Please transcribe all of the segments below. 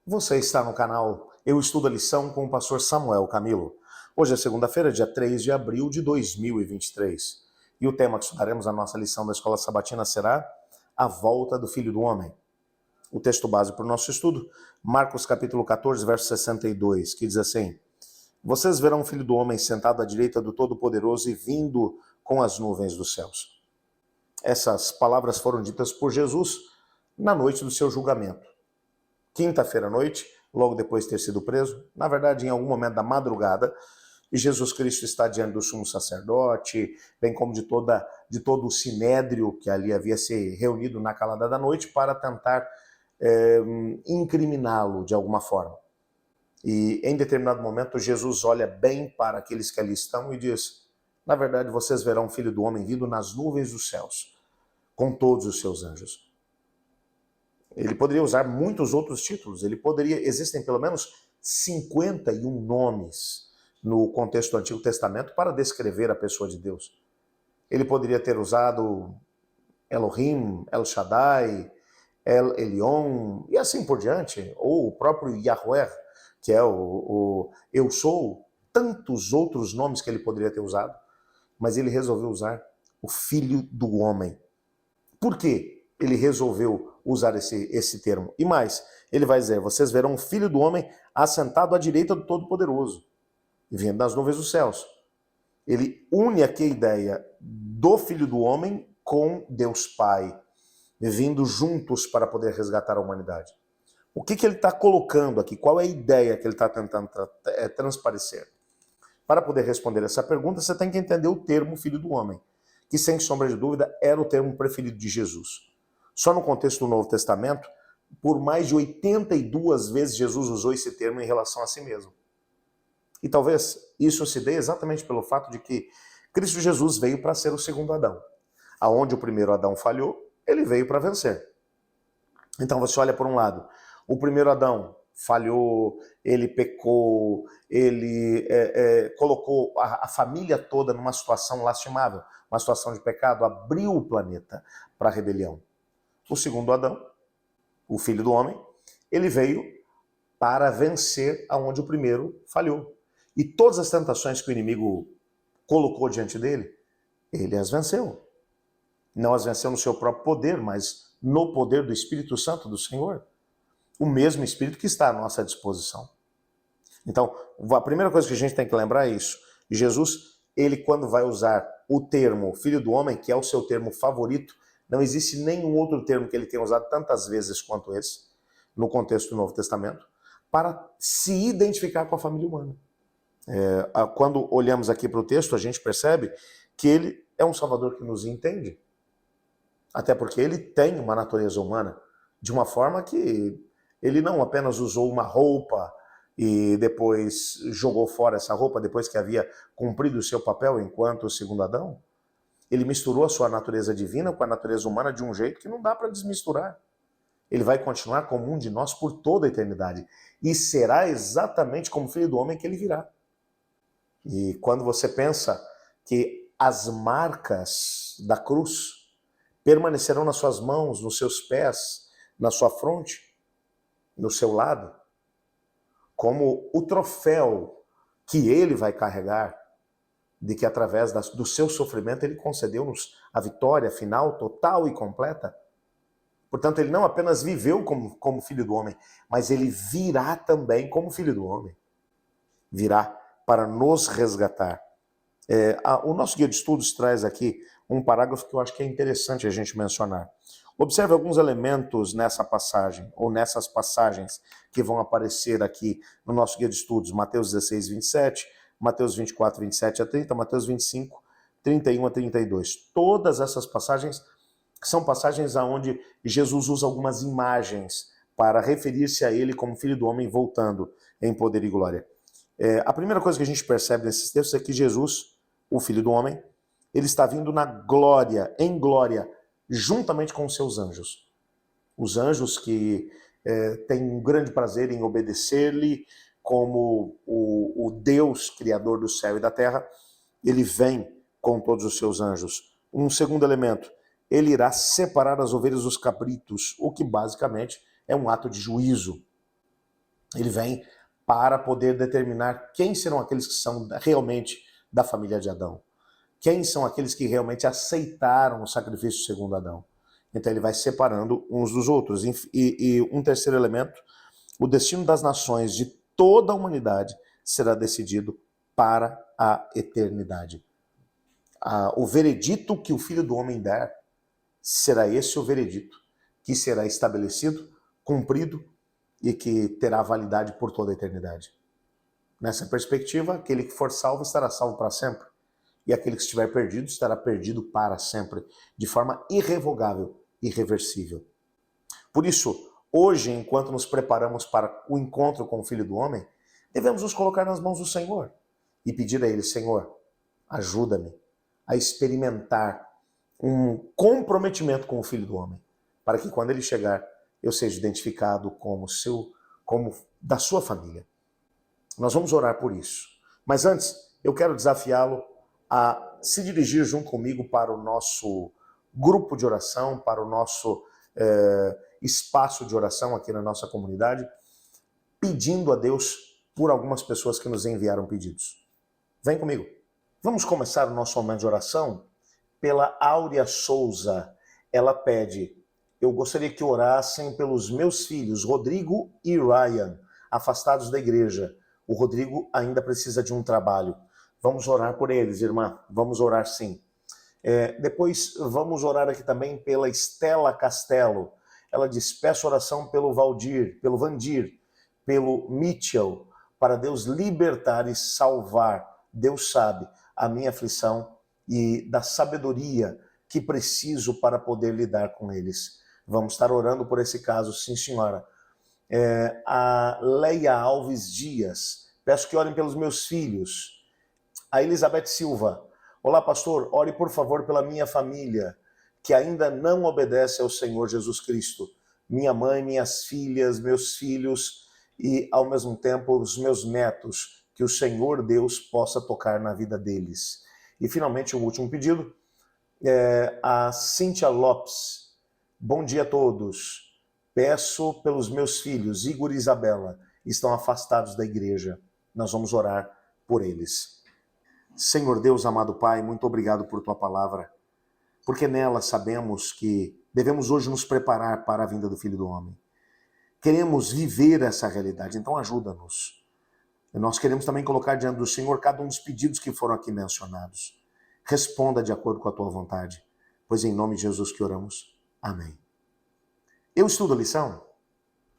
Você está no canal Eu Estudo a Lição com o pastor Samuel Camilo. Hoje é segunda-feira, dia 3 de abril de 2023. E o tema que estudaremos na nossa lição da Escola Sabatina será a volta do Filho do Homem. O texto base para o nosso estudo, Marcos capítulo 14, verso 62, que diz assim: Vocês verão o Filho do Homem sentado à direita do Todo-Poderoso e vindo com as nuvens dos céus. Essas palavras foram ditas por Jesus na noite do seu julgamento. Quinta-feira à noite, logo depois de ter sido preso, na verdade em algum momento da madrugada, e Jesus Cristo está diante do sumo sacerdote, bem como de todo o sinédrio que ali havia se reunido na calada da noite para tentar incriminá-lo de alguma forma. E em determinado momento Jesus olha bem para aqueles que ali estão e diz: na verdade vocês verão o Filho do Homem vindo nas nuvens dos céus, com todos os seus anjos. Ele poderia usar muitos outros títulos, existem pelo menos 51 nomes no contexto do Antigo Testamento para descrever a pessoa de Deus. Ele poderia ter usado Elohim, El Shaddai, El Elyon e assim por diante, ou o próprio Yahweh, que é o Eu Sou, tantos outros nomes que ele poderia ter usado, mas ele resolveu usar o Filho do Homem. Por quê? Ele resolveu usar esse termo. E mais, ele vai dizer: vocês verão o Filho do Homem assentado à direita do Todo-Poderoso, vindo das nuvens dos céus. Ele une aqui a ideia do Filho do Homem com Deus Pai, vindo juntos para poder resgatar a humanidade. O que ele está colocando aqui? Qual é a ideia que ele está tentando transparecer? Para poder responder essa pergunta, você tem que entender o termo Filho do Homem, que sem sombra de dúvida era o termo preferido de Jesus. Só no contexto do Novo Testamento, por mais de 82 vezes Jesus usou esse termo em relação a si mesmo. E talvez isso se dê exatamente pelo fato de que Cristo Jesus veio para ser o segundo Adão. Aonde o primeiro Adão falhou, ele veio para vencer. Então você olha por um lado, o primeiro Adão falhou, ele pecou, ele colocou a família toda numa situação lastimável, uma situação de pecado, abriu o planeta para a rebelião. O segundo Adão, o Filho do Homem, ele veio para vencer aonde o primeiro falhou. E todas as tentações que o inimigo colocou diante dele, ele as venceu. Não as venceu no seu próprio poder, mas no poder do Espírito Santo do Senhor. O mesmo Espírito que está à nossa disposição. Então, a primeira coisa que a gente tem que lembrar é isso. Jesus, ele quando vai usar o termo Filho do Homem, que é o seu termo favorito, não existe nenhum outro termo que ele tenha usado tantas vezes quanto esse, no contexto do Novo Testamento, para se identificar com a família humana. Quando olhamos aqui para o texto, a gente percebe que ele é um Salvador que nos entende. Até porque ele tem uma natureza humana, de uma forma que ele não apenas usou uma roupa e depois jogou fora essa roupa depois que havia cumprido o seu papel enquanto o segundo Adão. Ele misturou a sua natureza divina com a natureza humana de um jeito que não dá para desmisturar. Ele vai continuar como um de nós por toda a eternidade. E será exatamente como Filho do Homem que ele virá. E quando você pensa que as marcas da cruz permanecerão nas suas mãos, nos seus pés, na sua fronte, no seu lado, como o troféu que ele vai carregar, de que através do seu sofrimento ele concedeu-nos a vitória final, total e completa. Portanto, ele não apenas viveu como Filho do Homem, mas ele virá também como Filho do Homem. Virá para nos resgatar. O nosso guia de estudos traz aqui um parágrafo que eu acho que é interessante a gente mencionar. Observe alguns elementos nessa passagem, ou nessas passagens que vão aparecer aqui no nosso guia de estudos, Mateus 16, 27, Mateus 24, 27 a 30, Mateus 25, 31 a 32. Todas essas passagens são passagens onde Jesus usa algumas imagens para referir-se a ele como Filho do Homem voltando em poder e glória. A primeira coisa que a gente percebe nesses textos é que Jesus, o Filho do Homem, ele está vindo na glória, em glória, juntamente com os seus anjos. Os anjos que têm um grande prazer em obedecer-lhe, como o Deus criador do céu e da terra, ele vem com todos os seus anjos. Um segundo elemento, ele irá separar as ovelhas dos cabritos, o que basicamente é um ato de juízo. Ele vem para poder determinar quem serão aqueles que são realmente da família de Adão. Quem são aqueles que realmente aceitaram o sacrifício segundo Adão. Então ele vai separando uns dos outros. E um terceiro elemento, o destino das nações de toda a humanidade será decidido para a eternidade. O veredito que o Filho do Homem der, será esse o veredito que será estabelecido, cumprido e que terá validade por toda a eternidade. Nessa perspectiva, aquele que for salvo estará salvo para sempre. E aquele que estiver perdido estará perdido para sempre, de forma irrevogável, irreversível. Por isso, hoje, enquanto nos preparamos para o encontro com o Filho do Homem, devemos nos colocar nas mãos do Senhor e pedir a Ele: Senhor, ajuda-me a experimentar um comprometimento com o Filho do Homem, para que quando Ele chegar, eu seja identificado como da sua família. Nós vamos orar por isso. Mas antes, eu quero desafiá-lo a se dirigir junto comigo para o nosso grupo de oração, para o nosso espaço de oração aqui na nossa comunidade, pedindo a Deus por algumas pessoas que nos enviaram pedidos. Vem comigo. Vamos começar o nosso momento de oração pela Áurea Souza. Ela pede: eu gostaria que orassem pelos meus filhos, Rodrigo e Ryan, afastados da igreja. O Rodrigo ainda precisa de um trabalho. Vamos orar por eles, irmã. Vamos orar sim. Depois vamos orar aqui também pela Estela Castelo. Ela diz: peço oração pelo Valdir, pelo Vandir, pelo Mitchell, para Deus libertar e salvar. Deus sabe a minha aflição e da sabedoria que preciso para poder lidar com eles. Vamos estar orando por esse caso, sim, senhora. A Leia Alves Dias: peço que orem pelos meus filhos. A Elizabeth Silva: olá, pastor, ore por favor pela minha família, que ainda não obedece ao Senhor Jesus Cristo. Minha mãe, minhas filhas, meus filhos e, ao mesmo tempo, os meus netos. Que o Senhor Deus possa tocar na vida deles. E, finalmente, um último pedido. A Cíntia Lopes: bom dia a todos. Peço pelos meus filhos, Igor e Isabela, estão afastados da igreja. Nós vamos orar por eles. Senhor Deus, amado Pai, muito obrigado por tua palavra, porque nela sabemos que devemos hoje nos preparar para a vinda do Filho do Homem. Queremos viver essa realidade, então ajuda-nos. Nós queremos também colocar diante do Senhor cada um dos pedidos que foram aqui mencionados. Responda de acordo com a tua vontade, pois em nome de Jesus que oramos. Amém. Eu estudo a lição.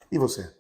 E você?